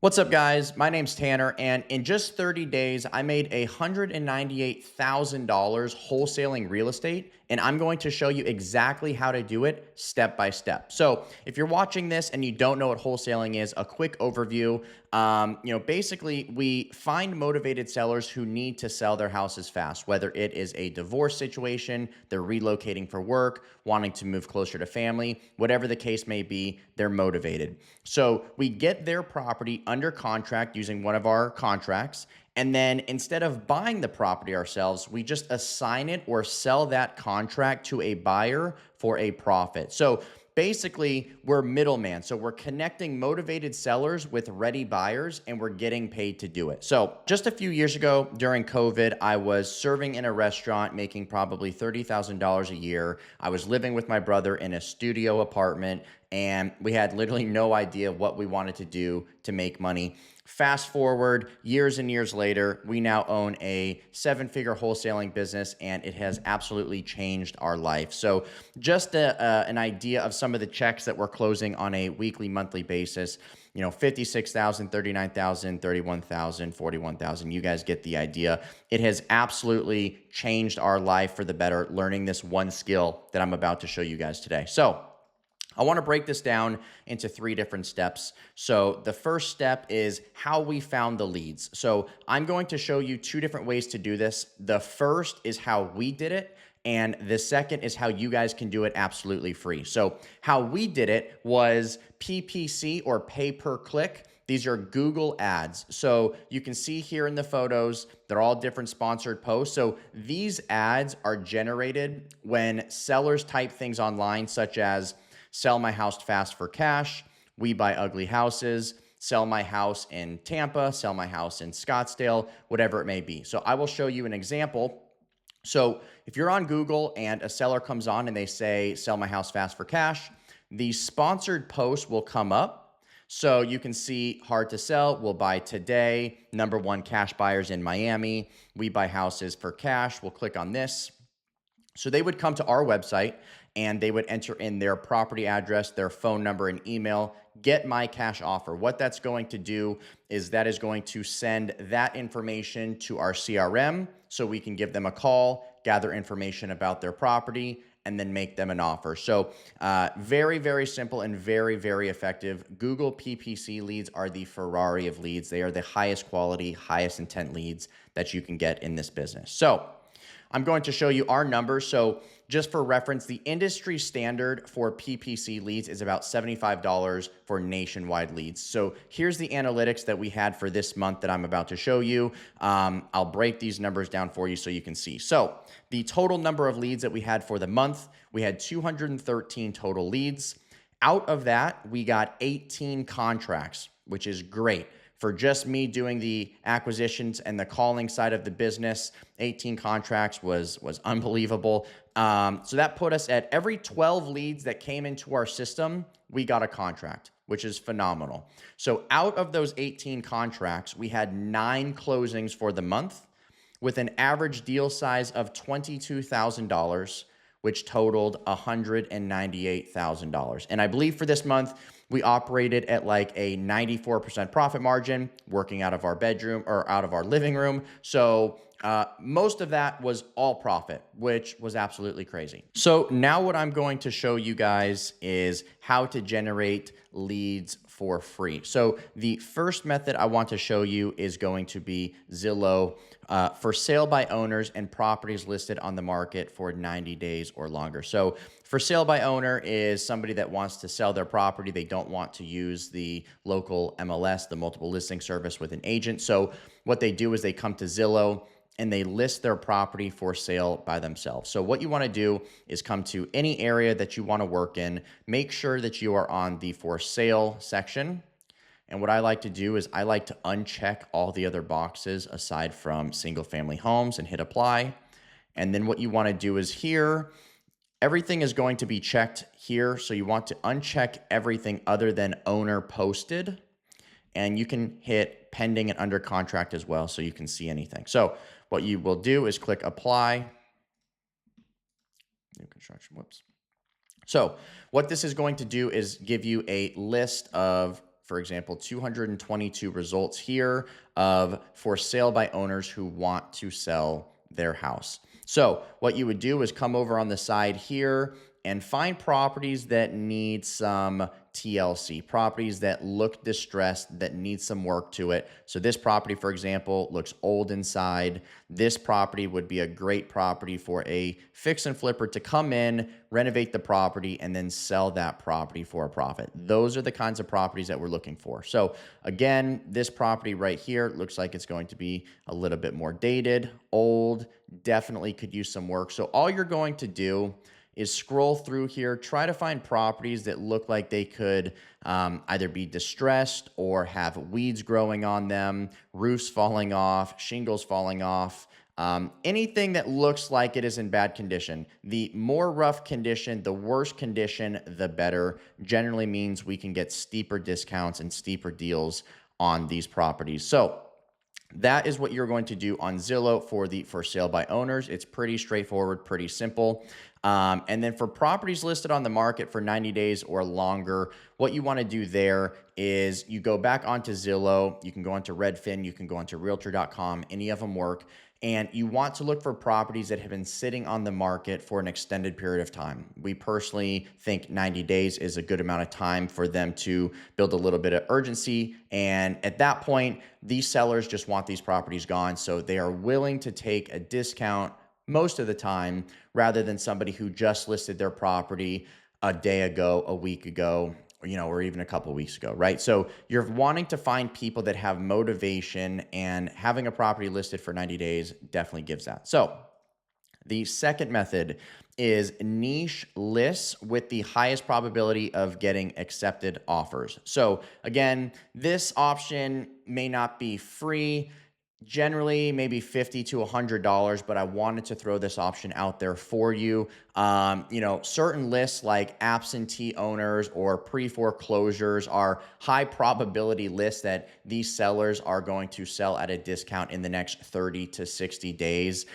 What's up, guys? My name's Tanner, and in just 30 days, I made $198,000 wholesaling real estate, and I'm going to show you exactly how to do it step by step. So, if you're watching this and you don't know what wholesaling is, a quick overview. Basically, we find motivated sellers who need to sell their houses fast, whether it is a divorce situation, they're relocating for work, wanting to move closer to family, whatever the case may be, they're motivated. So we get their property under contract using one of our contracts. And then instead of buying the property ourselves, we just assign it or sell that contract to a buyer for a profit. So basically, we're middleman. So we're connecting motivated sellers with ready buyers and we're getting paid to do it. So just a few years ago during COVID, I was serving in a restaurant making probably $30,000 a year. I was living with my brother in a studio apartment and we had literally no idea what we wanted to do to make money. Fast forward years and years later, we now own a seven-figure wholesaling business, and it has absolutely changed our life. So just an idea of some of the checks that we're closing on a weekly, monthly basis, 56,000, 39,000, 31,000, 41,000. You guys get the idea. It has absolutely changed our life for the better, learning this one skill that I'm about to show you guys today. So I want to break this down into three different steps. So the first step is how we found the leads. So I'm going to show you two different ways to do this. The first is how we did it, and the second is how you guys can do it absolutely free. So how we did it was PPC, or pay per click. These are Google ads. So you can see here in the photos, they're all different sponsored posts. So these ads are generated when sellers type things online, such as sell my house fast for cash, we buy ugly houses, sell my house in Tampa, sell my house in Scottsdale, whatever it may be. So I will show you an example. So if you're on Google and a seller comes on and they say, sell my house fast for cash, the sponsored post will come up. So you can see hard to sell, we'll buy today, #1 cash buyers in Miami, we buy houses for cash, we'll click on this. So they would come to our website and they would enter in their property address, their phone number, and email, get my cash offer. What that's going to do is that is going to send that information to our CRM so we can give them a call, gather information about their property, and then make them an offer. So very, very simple and very, very effective. Google PPC leads are the Ferrari of leads. They are the highest quality, highest intent leads that you can get in this business. So I'm going to show you our numbers. So just for reference, the industry standard for PPC leads is about $75 for nationwide leads. So here's the analytics that we had for this month that I'm about to show you. I'll break these numbers down for you so you can see. So the total number of leads that we had for the month, we had 213 total leads. Out of that, we got 18 contracts, which is great. For just me doing the acquisitions and the calling side of the business, 18 contracts was unbelievable. So that put us at every 12 leads that came into our system, we got a contract, which is phenomenal. So out of those 18 contracts, we had 9 closings for the month with an average deal size of $22,000, which totaled $198,000. And I believe for this month, we operated at like a 94% profit margin, working out of our bedroom or out of our living room. So most of that was all profit, which was absolutely crazy. So now what I'm going to show you guys is how to generate leads for free. So the first method I want to show you is going to be Zillow, for sale by owners and properties listed on the market for 90 days or longer. So for sale by owner is somebody that wants to sell their property. They don't want to use the local MLS, the multiple listing service, with an agent. So what they do is they come to Zillow and they list their property for sale by themselves. So what you want to do is come to any area that you want to work in, make sure that you are on the for sale section. And what I like to do is I like to uncheck all the other boxes aside from single family homes and hit apply. And then what you want to do is here, everything is going to be checked here. So you want to uncheck everything other than owner posted. And you can hit pending and under contract as well so you can see anything. So what you will do is click apply. New construction, whoops. So what this is going to do is give you a list of for example, 222 results here of for sale by owners who want to sell their house. So what you would do is come over on the side here and find properties that need some TLC, properties that look distressed, that need some work to it. So this property, for example, looks old inside. This property would be a great property for a fix and flipper to come in, renovate the property, and then sell that property for a profit. Those are the kinds of properties that we're looking for. So again, this property right here looks like it's going to be a little bit more dated, old, definitely could use some work. So all you're going to do is scroll through here, try to find properties that look like they could either be distressed or have weeds growing on them, roofs falling off, shingles falling off, anything that looks like it is in bad condition. The more rough condition, the worse condition, the better. Generally means we can get steeper discounts and steeper deals on these properties. So that is what you're going to do on Zillow for the for sale by owners. It's pretty straightforward, pretty simple. And then for properties listed on the market for 90 days or longer, what you want to do there is you go back onto Zillow. You can go onto Redfin. You can go onto Realtor.com. Any of them work. And you want to look for properties that have been sitting on the market for an extended period of time. We personally think 90 days is a good amount of time for them to build a little bit of urgency. And at that point, these sellers just want these properties gone. So they are willing to take a discount most of the time rather than somebody who just listed their property a day ago, a week ago, or even a couple of weeks ago, right? So you're wanting to find people that have motivation, and having a property listed for 90 days definitely gives that. So the second method is niche lists with the highest probability of getting accepted offers. So again, this option may not be free. Generally, maybe $50 to $100, but I wanted to throw this option out there for you. Certain lists like absentee owners or pre-foreclosures are high probability lists that these sellers are going to sell at a discount in the next 30 to 60 days.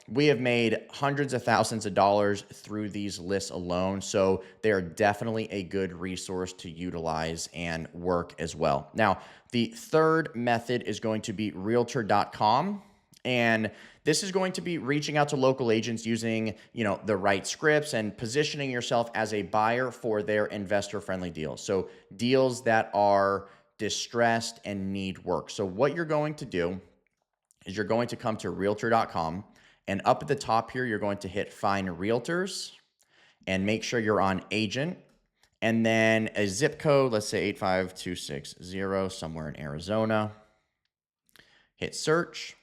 We have made hundreds of thousands of dollars through these lists alone, so they are definitely a good resource to utilize and work as well. Now, the third method is going to be Realtor.com. And this is going to be reaching out to local agents using, the right scripts and positioning yourself as a buyer for their investor-friendly deals. So deals that are distressed and need work. So what you're going to do is you're going to come to Realtor.com, and up at the top here, you're going to hit Find Realtors and make sure you're on agent. And then a zip code, let's say 85260, somewhere in Arizona. Hit search.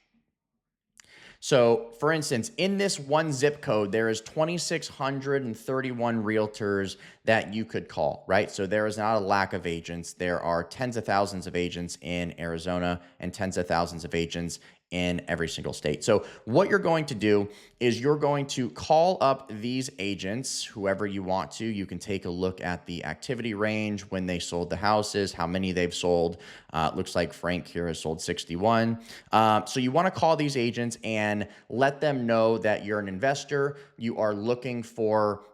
So for instance, in this one zip code, there is 2,631 realtors that you could call, right? So there is not a lack of agents. There are tens of thousands of agents in Arizona and tens of thousands of agents in every single state. So what you're going to do is you're going to call up these agents, whoever you want to. You can take a look at the activity range, when they sold the houses, how many they've sold. Looks like Frank here has sold 61. So you want to call these agents and let them know that you're an investor. You are looking for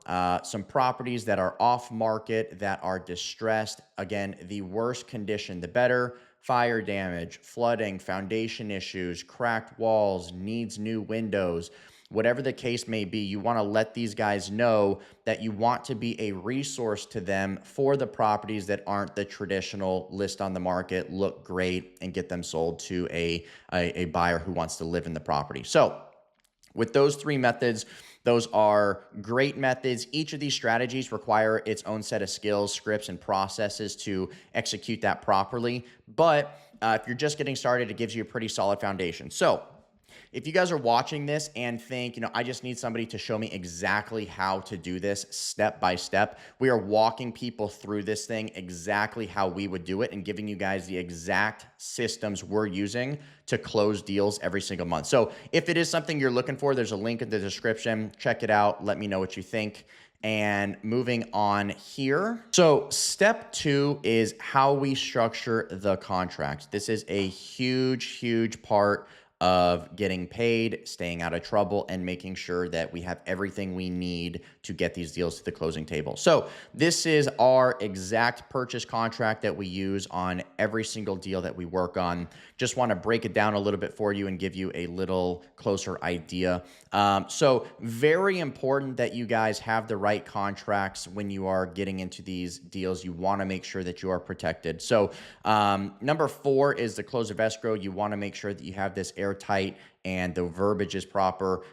some properties that are off market, that are distressed. Again, the worse condition, the better. Fire damage, flooding, foundation issues, cracked walls, needs new windows, whatever the case may be, you want to let these guys know that you want to be a resource to them for the properties that aren't the traditional list on the market, look great, and get them sold to a buyer who wants to live in the property. So with those three methods, those are great methods. Each of these strategies require its own set of skills, scripts, and processes to execute that properly. But if you're just getting started, it gives you a pretty solid foundation. So if you guys are watching this and think, I just need somebody to show me exactly how to do this step by step, we are walking people through this thing exactly how we would do it and giving you guys the exact systems we're using to close deals every single month. So if it is something you're looking for, there's a link in the description. Check it out. Let me know what you think. And moving on here. So step 2 is how we structure the contract. This is a huge, huge part of getting paid, staying out of trouble, and making sure that we have everything we need to get these deals to the closing table. So this is our exact purchase contract that we use on every single deal that we work on. Just want to break it down a little bit for you and give you a little closer idea. So very important that you guys have the right contracts when you are getting into these deals. You want to make sure that you are protected. So number 4 is the close of escrow. You want to make sure that you have this airtight and the verbiage is proper,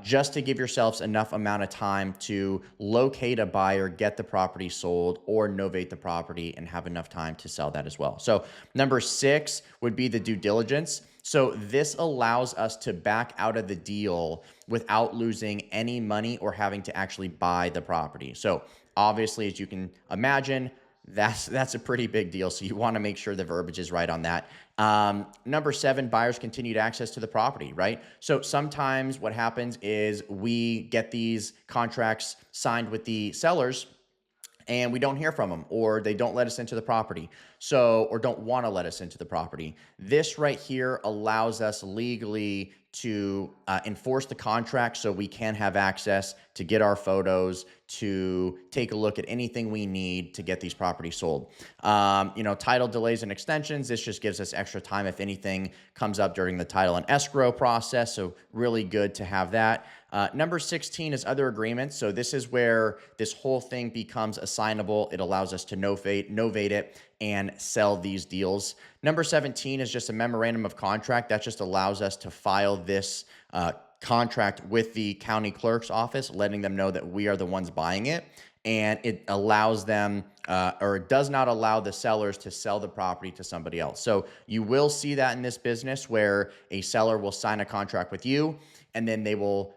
just to give yourselves enough amount of time to locate a buyer, get the property sold, or novate the property and have enough time to sell that as well. So number 6 would be the due diligence. So this allows us to back out of the deal without losing any money or having to actually buy the property. So obviously, as you can imagine, that's a pretty big deal. So you want to make sure the verbiage is right on that. Number 7, buyers continued access to the property, right? So sometimes what happens is we get these contracts signed with the sellers and we don't hear from them, or they don't let us into the property. So, or don't want to let us into the property. This right here allows us legally to enforce the contract so we can have access to get our photos, to take a look at anything we need to get these properties sold. Title delays and extensions, this just gives us extra time if anything comes up during the title and escrow process. So really good to have that. Number 16 is other agreements. So this is where this whole thing becomes assignable. It allows us to novate it and sell these deals. Number 17 is just a memorandum of contract. That just allows us to file this contract with the county clerk's office, letting them know that we are the ones buying it. And it allows them, or it does not allow the sellers to sell the property to somebody else. So you will see that in this business where a seller will sign a contract with you and then they will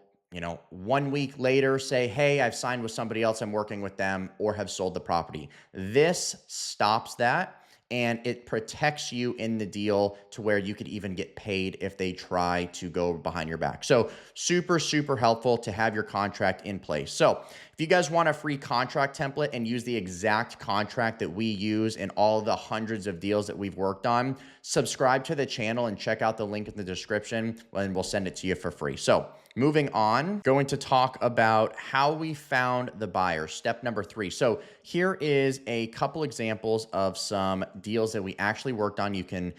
1 week later say, hey, I've signed with somebody else, I'm working with them, or have sold the property. This stops that and it protects you in the deal to where you could even get paid if they try to go behind your back. So super, super helpful to have your contract in place. So if you guys want a free contract template and use the exact contract that we use in all the hundreds of deals that we've worked on, subscribe to the channel and check out the link in the description and we'll send it to you for free. So moving on, going to talk about how we found the buyer, step number 3. So here is a couple examples of some deals that we actually worked on. You can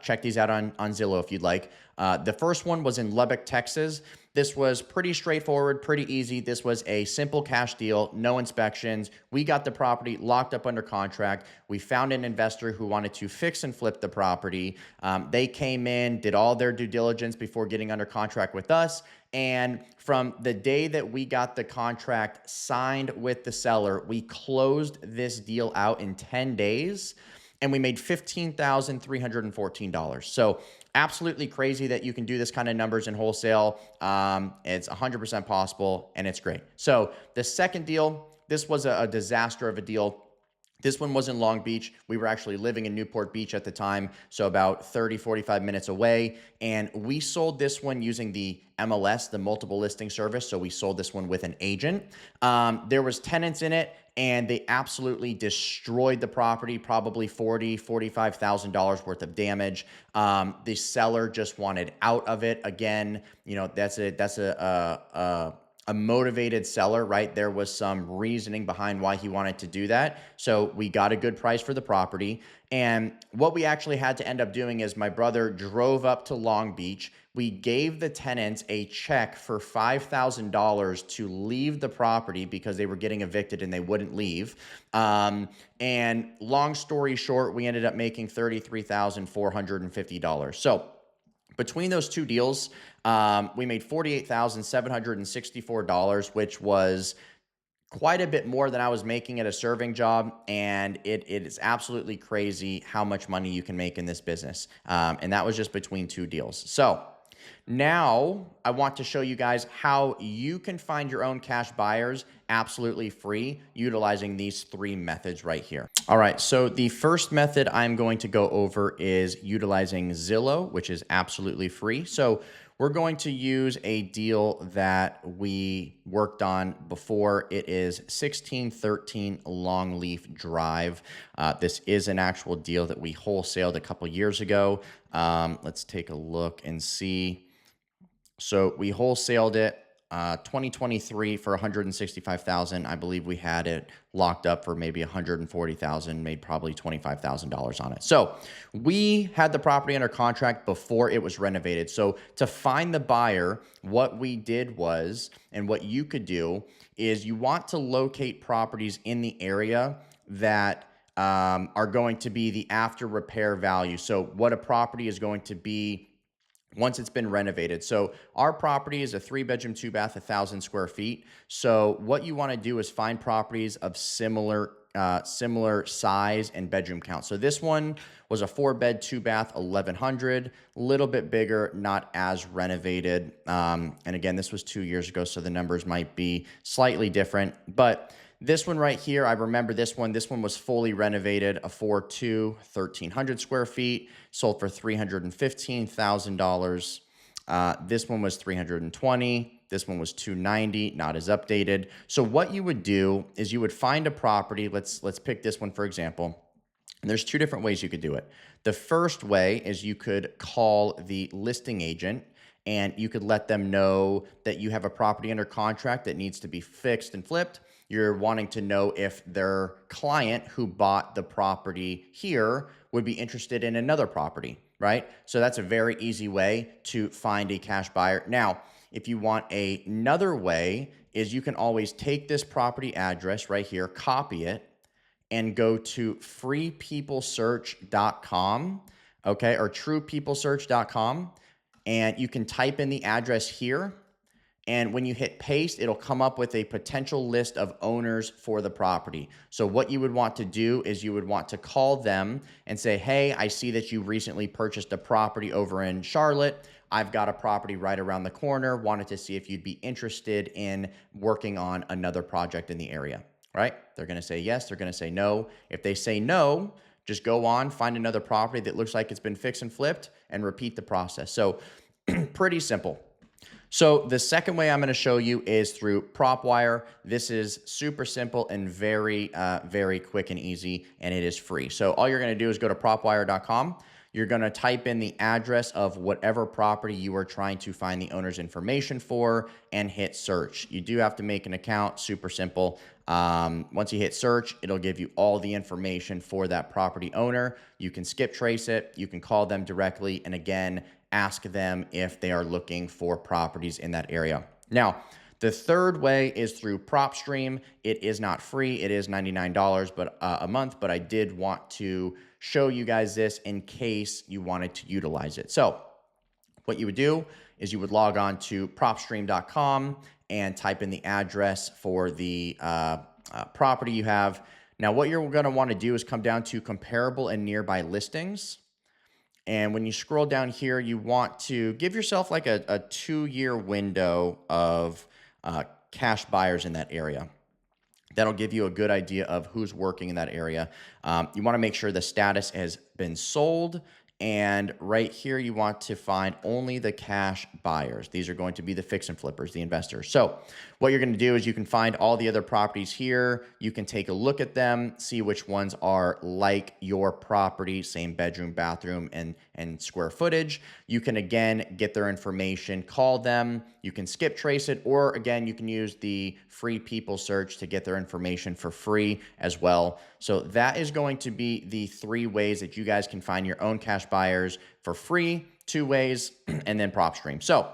check these out on Zillow if you'd like. The first one was in Lubbock, Texas. This was pretty straightforward, pretty easy. This was a simple cash deal, no inspections. We got the property locked up under contract. We found an investor who wanted to fix and flip the property. They came in, did all their due diligence before getting under contract with us. And from the day that we got the contract signed with the seller, we closed this deal out in 10 days and we made $15,314. So absolutely crazy that you can do this kind of numbers in wholesale. It's 100% possible and it's great. So the second deal, this was a disaster of a deal. This one was in Long Beach. We were actually living in Newport Beach at the time, so about 30, 45 minutes away. And we sold this one using the MLS, the multiple listing service. So we sold this one with an agent. There was tenants in it and they absolutely destroyed the property, probably $40,000, $45,000 worth of damage. The seller just wanted out of it. Again, that's a motivated seller, right? There was some reasoning behind why he wanted to do that. So we got a good price for the property. And what we actually had to end up doing is my brother drove up to Long Beach. We gave the tenants a check for $5,000 to leave the property because they were getting evicted and they wouldn't leave. And long story short, we ended up making $33,450. So between those two deals, we made $48,764, which was quite a bit more than I was making at a serving job. And it is absolutely crazy how much money you can make in this business. And that was just between two deals. So now I want to show you guys how you can find your own cash buyers absolutely free utilizing these 3 methods right here. All right, so the first method I'm going to go over is utilizing Zillow, which is absolutely free. So we're going to use a deal that we worked on before. It is 1613 Longleaf Drive. This is an actual deal that we wholesaled a couple years ago. Let's take a look and see. So we wholesaled it 2023 for 165,000. I believe we had it locked up for maybe 140,000, made probably $25,000 on it. So we had the property under contract before it was renovated. So to find the buyer, what we did was, and what you could do is you want to locate properties in the area that are going to be the after repair value. So what a property is going to be once it's been renovated. So our property is a 3-bedroom, 2-bath, 1,000 square feet. So what you want to do is find properties of similar size and bedroom count. So this one was a 4-bed, 2-bath, 1,100, a little bit bigger, not as renovated. And again, this was 2 years ago, so the numbers might be slightly different. But this one right here, I remember this one. This one was fully renovated, a 4.2, 1,300 square feet, sold for $315,000. This one was 320. This one was 290, not as updated. So what you would do is you would find a property. Let's pick this one for example. And there's 2 different ways you could do it. The first way is you could call the listing agent and you could let them know that you have a property under contract that needs to be fixed and flipped. You're wanting to know if their client who bought the property here would be interested in another property, right? So that's a very easy way to find a cash buyer. Now, if you want another way, is you can always take this property address right here, copy it, and go to freepeoplesearch.com, okay, or truepeoplesearch.com, and you can type in the address here. And when you hit paste, it'll come up with a potential list of owners for the property. So what you would want to do is you would want to call them and say, hey, I see that you recently purchased a property over in Charlotte. I've got a property right around the corner. Wanted to see if you'd be interested in working on another project in the area, right? They're going to say yes. They're going to say no. If they say no, just go on, find another property that looks like it's been fixed and flipped and repeat the process. So pretty simple. So the second way I'm going to show you is through PropWire. This is super simple and very, very quick and easy, and it is free. So all you're going to do is go to propwire.com. You're going to type in the address of whatever property you are trying to find the owner's information for and hit search. You do have to make an account, super simple. Once you hit search, it'll give you all the information for that property owner. You can skip trace it. You can call them directly. And again, ask them if they are looking for properties in that area. Now, the third way is through PropStream. It is not free. It is $99 a month, but I did want to show you guys this in case you wanted to utilize it. So what you would do is you would log on to propstream.com and type in the address for the property you have. Now, what you're going to want to do is come down to comparable and nearby listings. And when you scroll down here, you want to give yourself like a 2-year window of cash buyers in that area. That'll give you a good idea of who's working in that area. You want to make sure the status has been sold. And right here, you want to find only the cash buyers. These are going to be the fix and flippers, the investors. So what you're going to do is you can find all the other properties here. You can take a look at them, see which ones are like your property, same bedroom, bathroom, and square footage. You can, again, get their information, call them. You can skip trace it, or again, you can use the free people search to get their information for free as well. So that is going to be the 3 ways that you guys can find your own cash buyers for free, 2 ways, and then PropStream. So,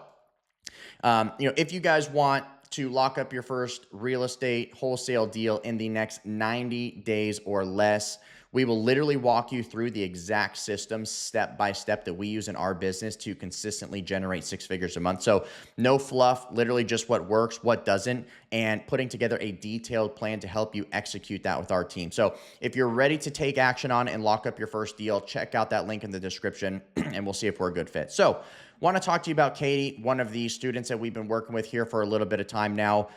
if you guys want to lock up your first real estate wholesale deal in the next 90 days or less, we will literally walk you through the exact system step by step that we use in our business to consistently generate 6 figures a month. So no fluff, literally just what works, what doesn't, and putting together a detailed plan to help you execute that with our team. So if you're ready to take action on it and lock up your first deal, check out that link in the description and we'll see if we're a good fit. So Want to talk to you about Katie, one of the students that we've been working with here for a little bit of time now.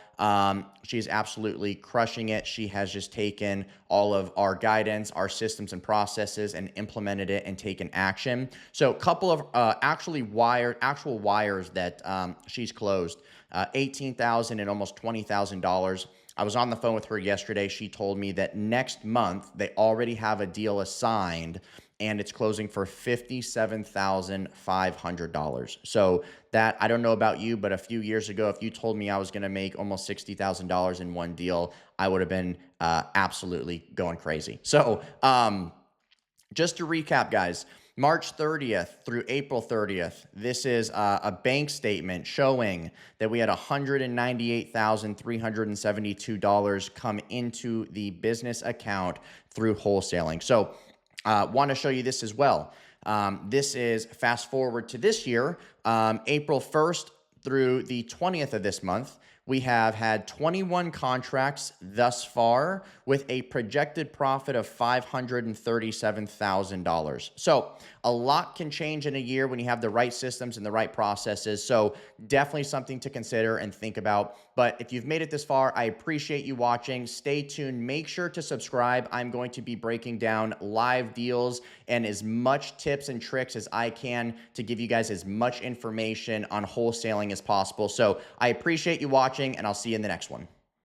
She's absolutely crushing it. She has just taken all of our guidance, our systems and processes, and implemented it and taken action. So, a couple of actual wires that she's closed, $18,000 and almost $20,000. I was on the phone with her yesterday. She told me that next month they already have a deal assigned and it's closing for $57,500. So that, I don't know about you, but a few years ago, if you told me I was going to make almost $60,000 in one deal, I would have been absolutely going crazy. So just to recap, guys, March 30th through April 30th, this is a bank statement showing that we had $198,372 come into the business account through wholesaling. So want to show you this as well. This is fast forward to this year, April 1st through the 20th of this month. We have had 21 contracts thus far with a projected profit of $537,000. So a lot can change in a year when you have the right systems and the right processes. So definitely something to consider and think about. But if you've made it this far, I appreciate you watching. Stay tuned. Make sure to subscribe. I'm going to be breaking down live deals and as much tips and tricks as I can to give you guys as much information on wholesaling as possible. So I appreciate you watching, and I'll see you in the next one.